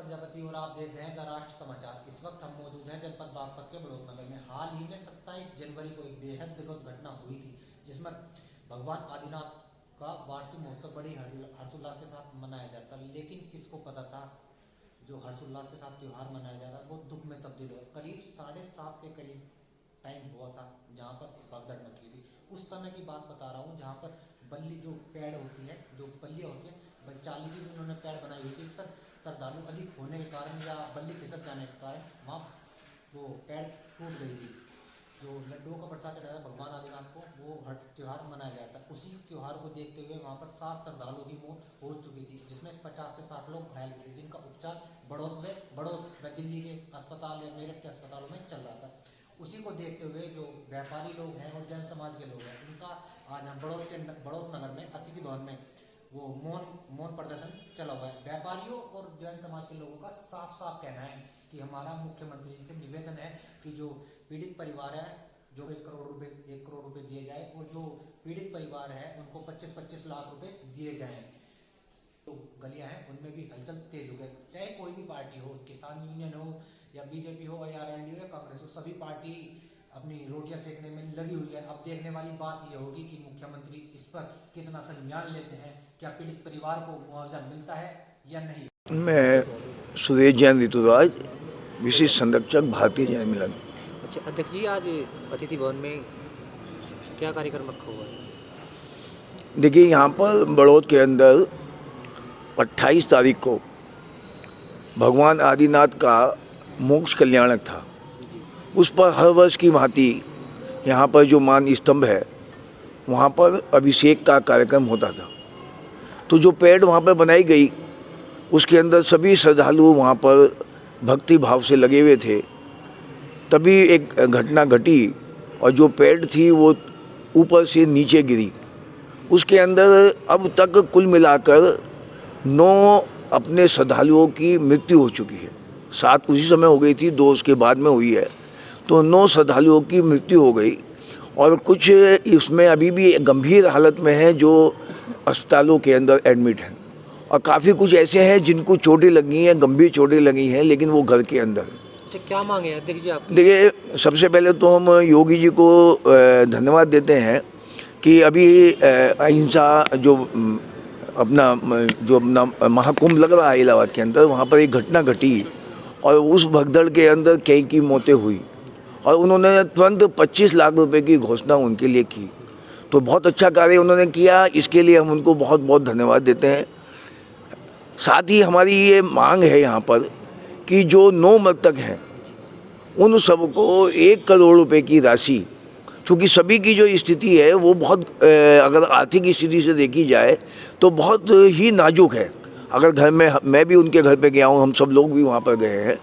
प्रजापति और आप देख रहे हैं द राष्ट्र समाचार। इस वक्त हम मौजूद हैं जनपद बागपत के बड़ौत नगर में। हाल ही में 27 जनवरी को एक बेहद दुखद घटना हुई थी, जिसमें भगवान आदिनाथ का वार्षिक महोत्सव बड़ी हर्षोल्लास के साथ मनाया जाता, लेकिन किसको पता था जो हर्षोल्लास के साथ त्यौहार मनाया जा रहा है वो दुख में तब्दील हुआ। करीब 7:30 के करीब टाइम हुआ था जहाँ पर भगदड़ मची थी। उस समय की बात बता रहा हूँ जहाँ पर बल्ली जो पेड़ होती है, जो बल्लियाँ होती है, चाली की भी उन्होंने पेड़ बनाई हुई थी। इस पर श्रद्धालु अधिक होने के कारण या बल्ली खिसक जाने के कारण वहाँ वो पेड़ टूट गई थी। जो लड्डुओं का प्रसाद चढ़ाया भगवान आदिनाथ को, वो त्यौहार मनाया जाता है। उसी त्यौहार को देखते हुए वहाँ पर 7 श्रद्धालुओं की मौत हो चुकी थी, जिसमें 50 से 60 लोग घायल हुए थे, जिनका उपचार बड़ौत व दिल्ली के अस्पताल या मेरठ के अस्पतालों में चल रहा था। उसी को देखते हुए जो व्यापारी लोग हैं और जैन समाज के लोग हैं, उनका आज हम बड़ौत नगर में अतिथि भवन में वो मौन प्रदर्शन चला हुआ है। व्यापारियों और जैन समाज के लोगों का साफ साफ कहना है कि हमारा मुख्यमंत्री जी से निवेदन है कि जो पीड़ित परिवार है, जो 1 करोड़ रुपए दिए जाए, और जो पीड़ित परिवार है उनको 25-25 लाख रुपए दिए जाएं। तो गलियां हैं उनमें भी हलचल तेज हो गई। चाहे कोई भी पार्टी हो, किसान यूनियन हो या बीजेपी हो या आरएलडी हो या कांग्रेस हो, सभी पार्टी अपनी रोटियां सेकने में लगी हुई है। अब देखने वाली बात यह होगी कि मुख्यमंत्री इस पर कितना संज्ञान लेते हैं, क्या पीड़ित परिवार को मुआवजा मिलता है या नहीं। मैं सुरेश जैन ऋतुराज, विशिष्ट संरक्षक, भारतीय जैन मिलन। अच्छा अध्यक्ष जी, आज अतिथि भवन में क्या कार्यक्रम रखा हुआ है? देखिए, यहाँ पर बड़ौत के अंदर 28 तारीख को भगवान आदिनाथ का मोक्ष कल्याणक था। उस पर हर वर्ष की भांति यहाँ पर जो मान स्तंभ है वहाँ पर अभिषेक का कार्यक्रम होता था। तो जो पेड़ वहाँ पर बनाई गई उसके अंदर सभी श्रद्धालु वहाँ पर भक्ति भाव से लगे हुए थे। तभी एक घटना घटी और जो पेड़ थी वो ऊपर से नीचे गिरी। उसके अंदर अब तक कुल मिलाकर 9 अपने श्रद्धालुओं की मृत्यु हो चुकी है। 7 उसी समय हो गई थी, 2 उसके बाद में हुई है। तो 9 श्रद्धालुओं की मृत्यु हो गई और कुछ इसमें अभी भी गंभीर हालत में हैं जो अस्पतालों के अंदर एडमिट हैं, और काफ़ी कुछ ऐसे हैं जिनको चोटें लगी हैं, गंभीर चोटें लगी हैं, लेकिन वो घर के अंदर। अच्छा, क्या मांगे अध्यक्ष जी आप? देखिए, सबसे पहले तो हम योगी जी को धन्यवाद देते हैं कि अभी अहिंसा जो अपना महाकुंभ लग रहा है इलाहाबाद के अंदर, वहाँ पर एक घटना घटी और उस भगदड़ के अंदर कई की मौतें हुई और उन्होंने तुरंत 25 लाख रुपए की घोषणा उनके लिए की। तो बहुत अच्छा कार्य उन्होंने किया, इसके लिए हम उनको बहुत बहुत धन्यवाद देते हैं। साथ ही हमारी ये मांग है यहाँ पर कि जो 9 मृतक हैं उन सबको 1 करोड़ रुपए की राशि, चूँकि सभी की जो स्थिति है वो बहुत अगर आर्थिक स्थिति से देखी जाए तो बहुत ही नाजुक है। अगर घर में, मैं भी उनके घर पे गया हूँ, हम सब लोग भी वहाँ पर गए हैं,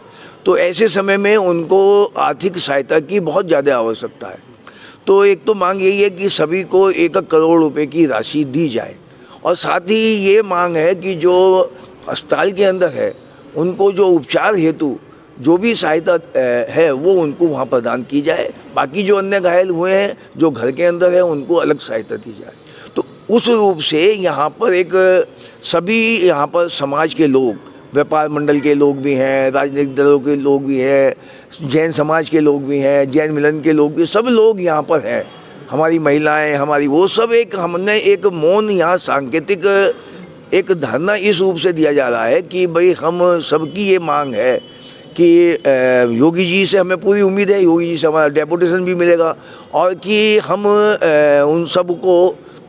तो ऐसे समय में उनको आर्थिक सहायता की बहुत ज़्यादा आवश्यकता है। तो एक तो मांग यही है कि सभी को 1 करोड़ रुपए की राशि दी जाए, और साथ ही ये मांग है कि जो अस्पताल के अंदर है उनको जो उपचार हेतु जो भी सहायता है वो उनको वहाँ प्रदान की जाए। बाकी जो अन्य घायल हुए हैं जो घर के अंदर है उनको अलग सहायता दी जाए। तो उस रूप से यहाँ पर एक सभी यहाँ पर समाज के लोग, व्यापार मंडल के लोग भी हैं, राजनीतिक दलों के लोग भी हैं, जैन समाज के लोग भी हैं, जैन मिलन के लोग भी, सब लोग यहाँ पर हैं। हमारी महिलाएं, हमारी वो सब, एक हमने एक मौन यहाँ सांकेतिक एक धरना इस रूप से दिया जा रहा है कि भाई हम सबकी ये मांग है कि योगी जी से हमें पूरी उम्मीद है, योगी जी से हमारा डेपुटेशन भी मिलेगा, और कि हम उन सबको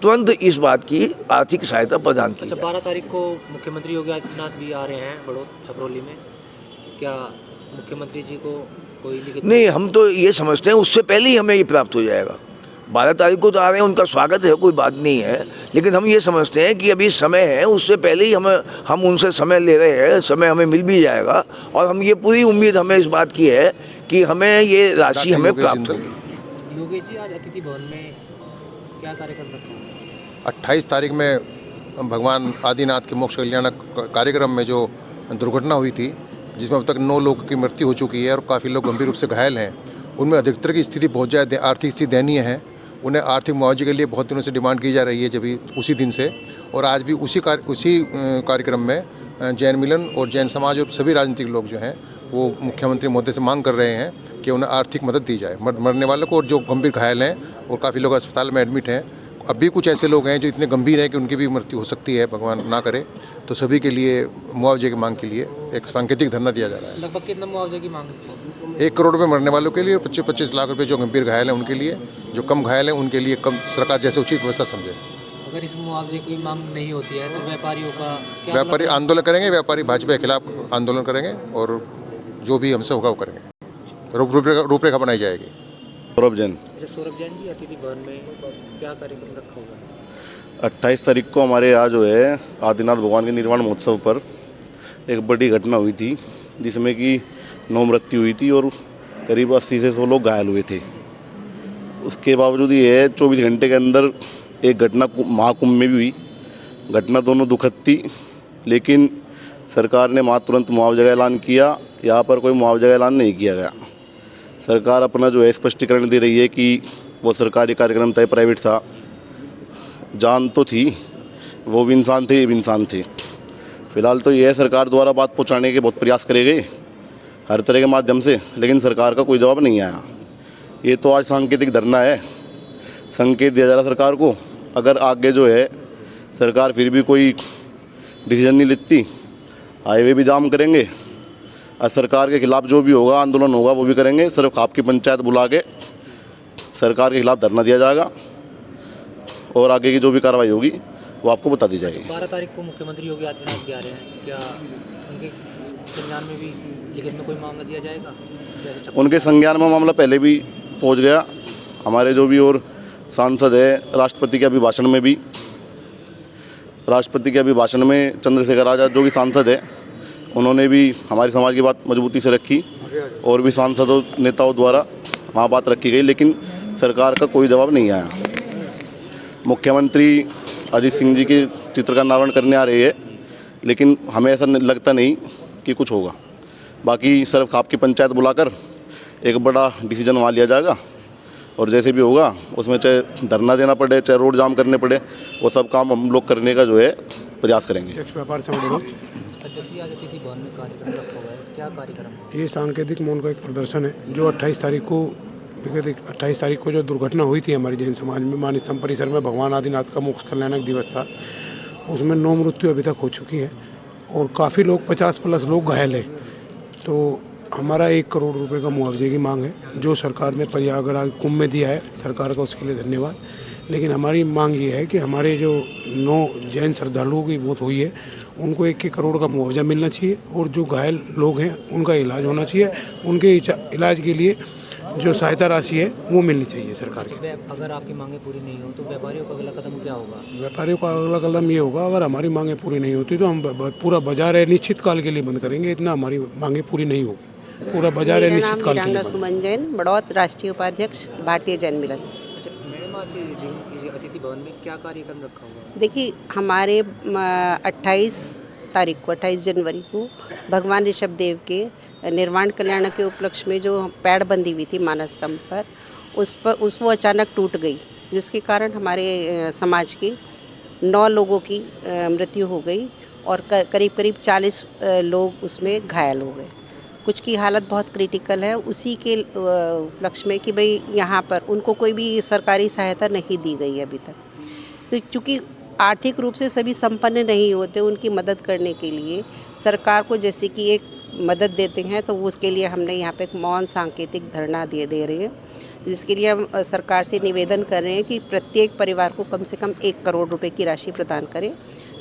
तुरंत इस बात की आर्थिक सहायता प्रदान की। अच्छा, 12 तारीख को मुख्यमंत्री योगी आदित्यनाथ भी आ रहे हैं बड़ौत छपरौली में, क्या मुख्यमंत्री जी को कोई लिखित? नहीं, हम तो ये समझते हैं उससे पहले ही हमें ये प्राप्त हो जाएगा। 12 तारीख को तो आ रहे हैं, उनका स्वागत है, कोई बात नहीं है, लेकिन हम ये समझते हैं कि अभी समय है, उससे पहले ही हम उनसे समय ले रहे हैं, समय हमें मिल भी जाएगा, और हम ये पूरी उम्मीद हमें इस बात की है कि हमें ये राशि हमें प्राप्त होगी। योगी जी, आज अतिथि भवन में क्या कार्यक्रम रखा है? 28 तारीख में भगवान आदिनाथ के मोक्ष कल्याणक कार्यक्रम में जो दुर्घटना हुई थी, जिसमें अब तक 9 लोगों की मृत्यु हो चुकी है और काफ़ी लोग गंभीर रूप से घायल हैं, उनमें अधिकतर की स्थिति बहुत ज़्यादा आर्थिक स्थिति दयनीय है। उन्हें आर्थिक मुआवजे के लिए बहुत दिनों से डिमांड की जा रही है, जब उसी दिन से, और आज भी उसी कार्यक्रम में जैन मिलन और जैन समाज और सभी राजनीतिक लोग जो हैं वो मुख्यमंत्री महोदय से मांग कर रहे हैं कि उन्हें आर्थिक मदद दी जाए मरने वालों को, और जो गंभीर घायल हैं और काफ़ी लोग अस्पताल में एडमिट हैं। अभी कुछ ऐसे लोग हैं जो इतने गंभीर हैं कि उनकी भी मृत्यु हो सकती है, भगवान ना करे। तो सभी के लिए मुआवजे की मांग के लिए एक सांकेतिक धरना दिया जा रहा है। लगभग कितना मुआवजे की मांग है? 1 करोड़ रुपये मरने वालों के लिए और 25-25 लाख रुपए जो गंभीर घायल हैं उनके लिए, जो कम घायल हैं उनके लिए कम सरकार जैसे उचित व्यवस्था समझे। अगर इस मुआवजे की मांग नहीं होती है तो व्यापारियों का क्या? व्यापारी आंदोलन करेंगे, व्यापारी भाजपा के खिलाफ आंदोलन करेंगे और जो भी हमसे होगा वो करेंगे। रूपरेखा बनाई जाएगी। सौरभ जैन। अच्छा, सौरभ जैन जी, अतिथि भवन में क्या कार्यक्रम रखा हुआ है? 28 तारीख को हमारे यहाँ जो है आदिनाथ भगवान के निर्वाण महोत्सव पर एक बड़ी घटना हुई थी, जिसमें कि 9 मृत्यु हुई थी और करीब 80 से 100 लोग घायल हुए थे। उसके बावजूद ये 24 घंटे के अंदर एक घटना महाकुंभ में भी हुई। घटना दोनों दुखद थी, लेकिन सरकार ने तुरंत मुआवजे का ऐलान किया। यहाँ पर कोई मुआवजे का ऐलान नहीं किया गया। सरकार अपना जो है स्पष्टीकरण दे रही है कि वो सरकारी कार्यक्रम था, प्राइवेट था। जान तो थी, वो भी इंसान थे, ये भी इंसान थे। फिलहाल तो यह सरकार द्वारा बात पहुंचाने के बहुत प्रयास करे गए हर तरह के माध्यम से, लेकिन सरकार का कोई जवाब नहीं आया। ये तो आज सांकेतिक धरना है, संकेत दिया जा रहा सरकार को। अगर आगे जो है सरकार फिर भी कोई डिसीजन नहीं लेती, हाईवे भी जाम करेंगे और सरकार के खिलाफ जो भी होगा आंदोलन होगा वो भी करेंगे। सिर्फ आपकी पंचायत बुला के सरकार के खिलाफ धरना दिया जाएगा और आगे की जो भी कार्रवाई होगी वो आपको बता दी जाएगी। 12 तारीख को मुख्यमंत्री योगी आदित्यनाथ भी आ रहे हैं, क्या उनके संज्ञान में भी लिखित में कोई मामला दिया जाएगा? उनके संज्ञान में मामला पहले भी पहुंच गया। हमारे जो भी और सांसद है, राष्ट्रपति के अभिभाषण में चंद्रशेखर आज़ाद जो भी सांसद है, उन्होंने भी हमारे समाज की बात मजबूती से रखी और भी सांसदों नेताओं द्वारा वहाँ बात रखी गई, लेकिन सरकार का कोई जवाब नहीं आया। मुख्यमंत्री अजीत सिंह जी के चित्र का अनावरण करने आ रहे हैं, लेकिन हमें ऐसा लगता नहीं कि कुछ होगा। बाकी सिर्फ आपकी पंचायत बुलाकर एक बड़ा डिसीजन वहाँ लिया जाएगा और जैसे भी होगा उसमें चाहे धरना देना पड़े, चाहे रोड जाम करने पड़े, वो सब काम हम लोग करने का जो है प्रयास करेंगे। अध्यक्ष जी, आज अतिथि भवन में कार्यक्रम रखा हुआ है, क्या कार्यक्रम है? ये सांकेतिक मौन का एक प्रदर्शन है जो 28 तारीख को जो दुर्घटना हुई थी हमारे जैन समाज में मानस स्तंभ परिसर में, भगवान आदिनाथ का मोक्ष कल्याणक दिवस था। उसमें 9 मृत्यु अभी तक हो चुकी है और काफ़ी लोग 50+ लोग घायल हैं। तो हमारा 1 करोड़ रुपए का मुआवजे की मांग है, जो सरकार ने प्रयागराज कुंभ में दिया है, सरकार का उसके लिए धन्यवाद। लेकिन हमारी मांग ये है कि हमारे जो 9 जैन श्रद्धालुओं की मौत हुई है उनको 1 करोड़ का मुआवजा मिलना चाहिए और जो घायल लोग हैं उनका इलाज होना चाहिए। उनके इलाज के लिए जो सहायता राशि है वो मिलनी चाहिए सरकार की। अगर आपकी मांगें पूरी नहीं हो तो व्यापारियों का अगला कदम क्या होगा? व्यापारियों का अगला कदम ये होगा, अगर हमारी मांगें पूरी नहीं होती तो हम पूरा बाजार है निश्चित काल के लिए बंद करेंगे। इतना हमारी मांगें पूरी नहीं होगी, पूरा बाजार है निश्चित काल के लिए। सुमन जैन, बड़ौत, राष्ट्रीय उपाध्यक्ष, भारतीय जैन मिलन। अच्छा मैडम, आज अतिथि भवन में क्या कार्यक्रम रखा हुआ है? देखिए, हमारे 28 जनवरी को भगवान ऋषभ देव के निर्वाण कल्याण के उपलक्ष्य में जो पैड़ बंदी हुई थी मानस स्तंभ पर, वो अचानक टूट गई, जिसके कारण हमारे समाज के 9 लोगों की मृत्यु हो गई और करीब 40 लोग उसमें घायल हो गए। कुछ की हालत बहुत क्रिटिकल है। उसी के उपलक्ष्य में कि भाई यहाँ पर उनको कोई भी सरकारी सहायता नहीं दी गई है अभी तक। तो चूँकि आर्थिक रूप से सभी संपन्न नहीं होते, उनकी मदद करने के लिए सरकार को जैसे कि एक मदद देते हैं, तो उसके लिए हमने यहाँ पे एक मौन सांकेतिक धरना दे रहे हैं, जिसके लिए हम सरकार से निवेदन कर रहे हैं कि प्रत्येक परिवार को कम से कम 1 करोड़ रुपए की राशि प्रदान करें,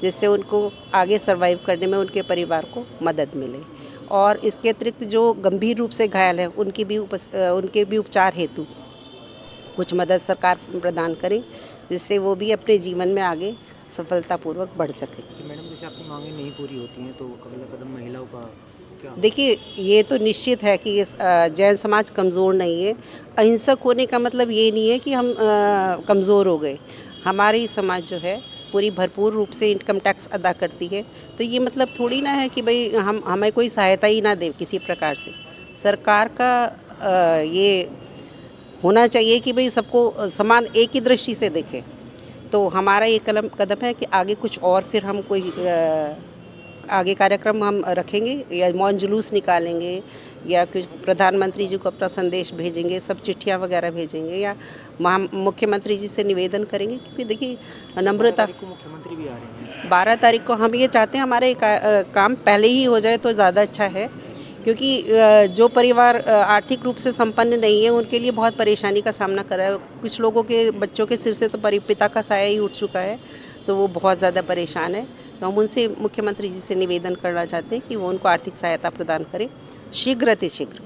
जिससे उनको आगे सर्वाइव करने में उनके परिवार को मदद मिले। और इसके अतिरिक्त जो गंभीर रूप से घायल है उनके भी उपचार हेतु कुछ मदद सरकार प्रदान करे, जिससे वो भी अपने जीवन में आगे सफलतापूर्वक बढ़ सके। मैडम, जैसे आपकी मांगें नहीं पूरी होती हैं तो अगला कदम महिलाओं का क्या? देखिए, ये तो निश्चित है कि जैन समाज कमज़ोर नहीं है। अहिंसक होने का मतलब ये नहीं है कि हम कमज़ोर हो गए। हमारी समाज जो है पूरी भरपूर रूप से इनकम टैक्स अदा करती है, तो ये मतलब थोड़ी ना है कि भाई हमें कोई सहायता ही ना दे किसी प्रकार से। सरकार का ये होना चाहिए कि भाई सबको समान एक ही दृष्टि से देखे। तो हमारा ये कदम है कि आगे कुछ और फिर हम कोई आगे कार्यक्रम हम रखेंगे या मौन जुलूस निकालेंगे या कुछ प्रधानमंत्री जी को अपना संदेश भेजेंगे, सब चिट्ठियाँ वगैरह भेजेंगे या मुख्यमंत्री जी से निवेदन करेंगे, क्योंकि देखिए नम्रता। को मुख्यमंत्री भी आ रहे हैं। 12 तारीख को हम ये चाहते हैं हमारे काम पहले ही हो जाए तो ज़्यादा अच्छा है, क्योंकि जो परिवार आर्थिक रूप से संपन्न नहीं है उनके लिए बहुत परेशानी का सामना कर रहा है। कुछ लोगों के बच्चों के सिर से तो पिता का साया ही उठ चुका है, तो वो बहुत ज़्यादा परेशान है। तो हम उनसे मुख्यमंत्री जी से निवेदन करना चाहते हैं कि वो उनको आर्थिक सहायता प्रदान करें शीघ्र अतिशीघ्र।